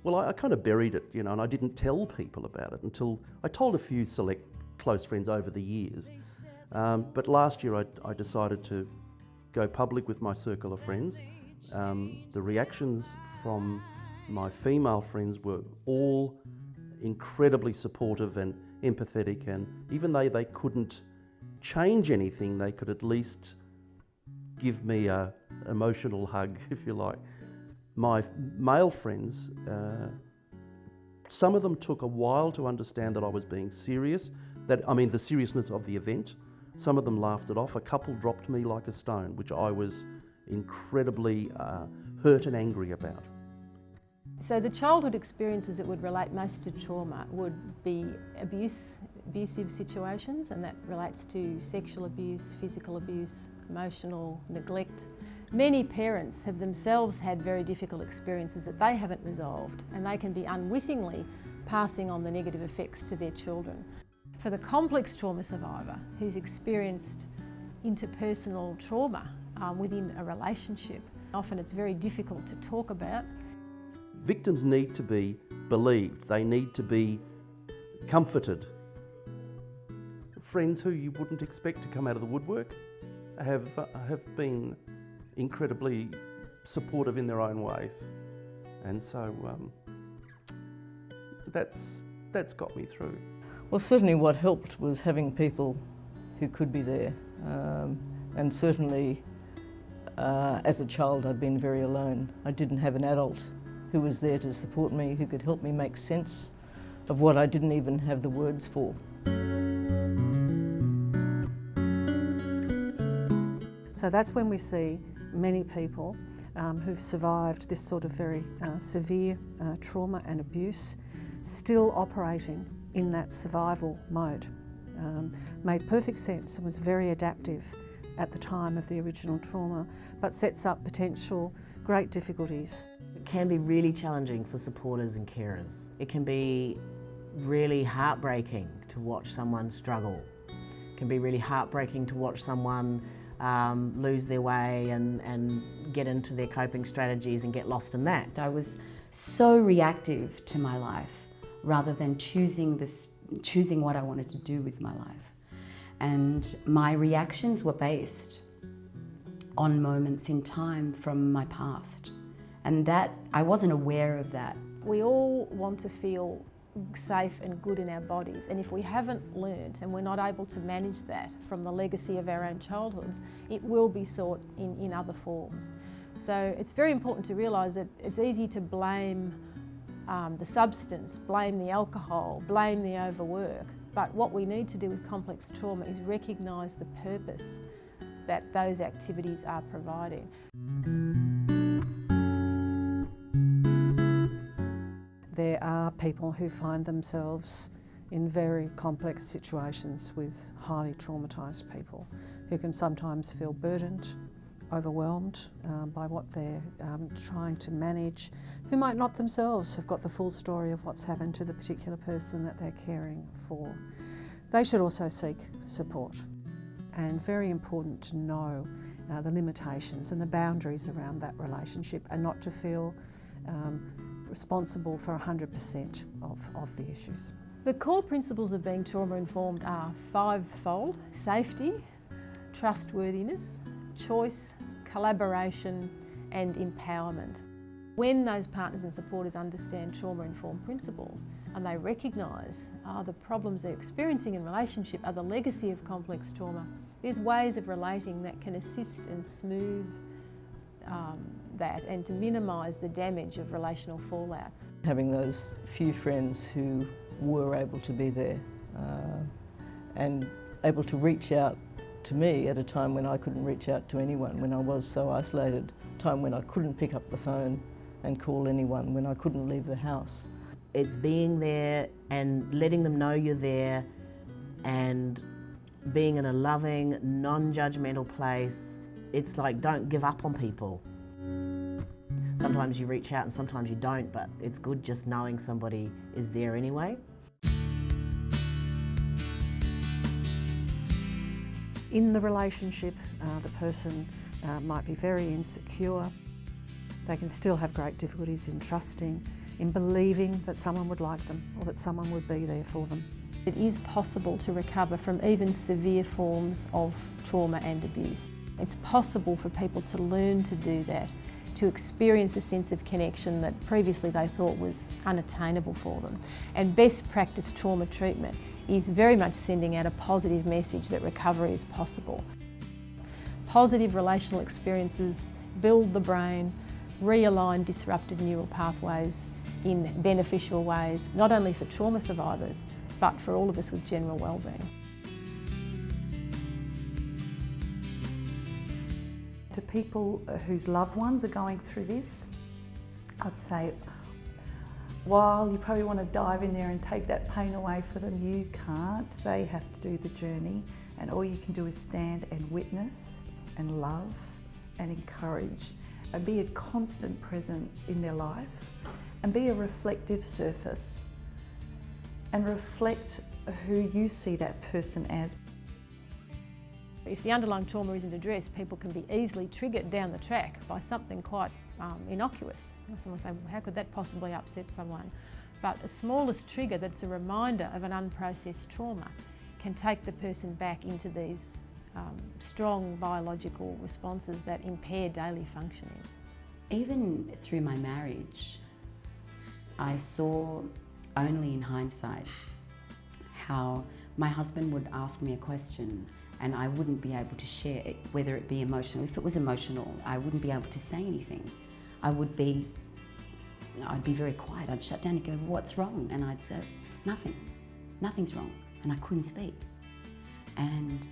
Well, I kind of buried it, and I didn't tell people about it until I told a few select close friends over the years. But last year I decided to go public with my circle of friends. The reactions from my female friends were all incredibly supportive and empathetic, and even though they couldn't change anything, they could at least give me an emotional hug, if you like. My male friends, some of them took a while to understand that I was being serious, the seriousness of the event. Some of them laughed it off. A couple dropped me like a stone, which I was incredibly hurt and angry about. So the childhood experiences that would relate most to trauma would be abusive situations, and that relates to sexual abuse, physical abuse, emotional neglect. Many parents have themselves had very difficult experiences that they haven't resolved, and they can be unwittingly passing on the negative effects to their children. For the complex trauma survivor who's experienced interpersonal trauma within a relationship, often it's very difficult to talk about. Victims need to be believed, they need to be comforted. Friends who you wouldn't expect to come out of the woodwork have been incredibly supportive in their own ways, and so that's got me through. Well, certainly what helped was having people who could be there, and certainly as a child I'd been very alone. I didn't have an adult who was there to support me, who could help me make sense of what I didn't even have the words for. So that's when we see many people who've survived this sort of very severe trauma and abuse still operating in that survival mode. Made perfect sense and was very adaptive at the time of the original trauma, but sets up potential great difficulties. It can be really challenging for supporters and carers. It can be really heartbreaking to watch someone struggle. It can be really heartbreaking to watch someone lose their way and get into their coping strategies and get lost in that. I was so reactive to my life rather than choosing what I wanted to do with my life. And my reactions were based on moments in time from my past. And that, I wasn't aware of that. We all want to feel safe and good in our bodies, and if we haven't learnt and we're not able to manage that from the legacy of our own childhoods, it will be sought in other forms. So it's very important to realise that it's easy to blame the substance, blame the alcohol, blame the overwork, but what we need to do with complex trauma is recognise the purpose that those activities are providing. There are people who find themselves in very complex situations with highly traumatised people who can sometimes feel burdened, overwhelmed by what they're trying to manage, who might not themselves have got the full story of what's happened to the particular person that they're caring for. They should also seek support, and very important to know the limitations and the boundaries around that relationship, and not to feel responsible for 100% of the issues. The core principles of being trauma-informed are fivefold: safety, trustworthiness, choice, collaboration and empowerment. When those partners and supporters understand trauma-informed principles and they recognise the problems they're experiencing in relationship are the legacy of complex trauma, there's ways of relating that can assist and smooth that and to minimise the damage of relational fallout. Having those few friends who were able to be there and able to reach out to me at a time when I couldn't reach out to anyone, when I was so isolated, a time when I couldn't pick up the phone and call anyone, when I couldn't leave the house. It's being there and letting them know you're there and being in a loving, non-judgmental place. It's like, don't give up on people. Sometimes you reach out and sometimes you don't, but it's good just knowing somebody is there anyway. In the relationship, the person might be very insecure. They can still have great difficulties in trusting, in believing that someone would like them or that someone would be there for them. It is possible to recover from even severe forms of trauma and abuse. It's possible for people to learn to do that, to experience a sense of connection that previously they thought was unattainable for them. And best practice trauma treatment is very much sending out a positive message that recovery is possible. Positive relational experiences build the brain, realign disrupted neural pathways in beneficial ways, not only for trauma survivors, but for all of us with general wellbeing. To people whose loved ones are going through this, I'd say, while you probably want to dive in there and take that pain away for them, you can't. They have to do the journey, and all you can do is stand and witness and love and encourage and be a constant present in their life and be a reflective surface and reflect who you see that person as. If the underlying trauma isn't addressed, people can be easily triggered down the track by something quite innocuous. Someone will say, well, how could that possibly upset someone? But the smallest trigger that's a reminder of an unprocessed trauma can take the person back into these strong biological responses that impair daily functioning. Even through my marriage, I saw only in hindsight how my husband would ask me a question and I wouldn't be able to share it, whether it be emotional. If it was emotional, I wouldn't be able to say anything. I'd be very quiet. I'd shut down and go, what's wrong? And I'd say, nothing's wrong. And I couldn't speak. And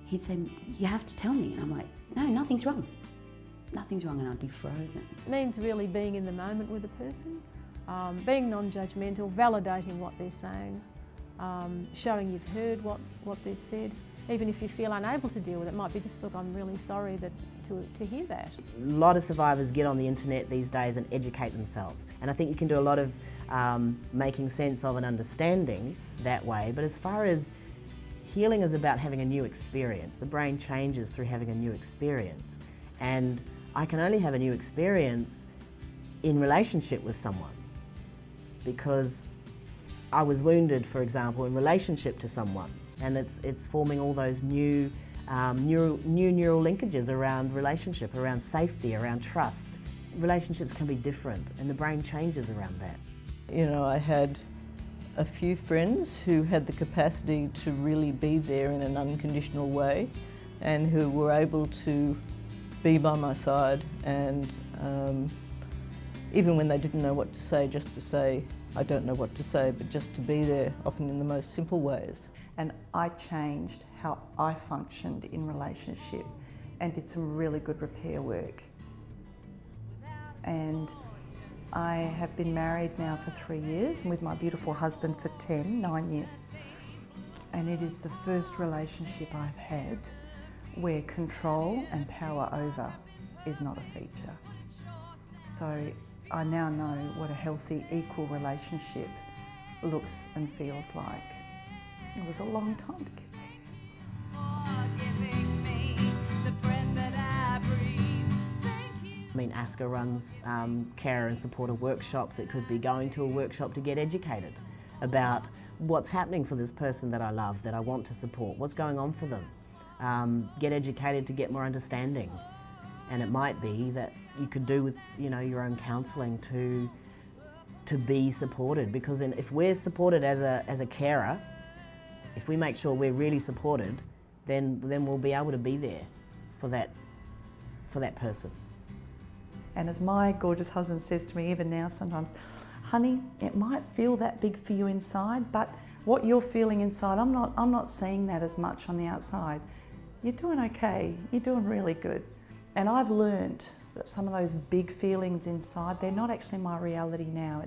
he'd say, you have to tell me. And I'm like, no, nothing's wrong. Nothing's wrong, and I'd be frozen. It means really being in the moment with a person, being non-judgmental, validating what they're saying, showing you've heard what they've said. Even if you feel unable to deal with it, might be just, look, I'm really sorry to hear that. A lot of survivors get on the internet these days and educate themselves, and I think you can do a lot of making sense of and understanding that way. But as far as healing is about having a new experience, the brain changes through having a new experience, and I can only have a new experience in relationship with someone, because I was wounded, for example, in relationship to someone, and it's forming all those new neural linkages around relationship, around safety, around trust. Relationships can be different, and the brain changes around that. You know, I had a few friends who had the capacity to really be there in an unconditional way and who were able to be by my side, and even when they didn't know what to say, just to say, I don't know what to say, but just to be there, often in the most simple ways. And I changed how I functioned in relationship and did some really good repair work. And I have been married now for 3 years and with my beautiful husband for 9 years. And it is the first relationship I've had where control and power over is not a feature. So I now know what a healthy, equal relationship looks and feels like. It was a long time to get there. I mean, ASCA runs care and supporter workshops. It could be going to a workshop to get educated about what's happening for this person that I love, that I want to support, what's going on for them. Get educated to get more understanding. And it might be that you could do with, you know, your own counselling to be supported, because then if we're supported as a carer, if we make sure we're really supported, then we'll be able to be there for that person. And as my gorgeous husband says to me even now sometimes, honey, it might feel that big for you inside, but what you're feeling inside, I'm not seeing that as much on the outside. You're doing okay, you're doing really good. And I've learned that some of those big feelings inside, they're not actually my reality now.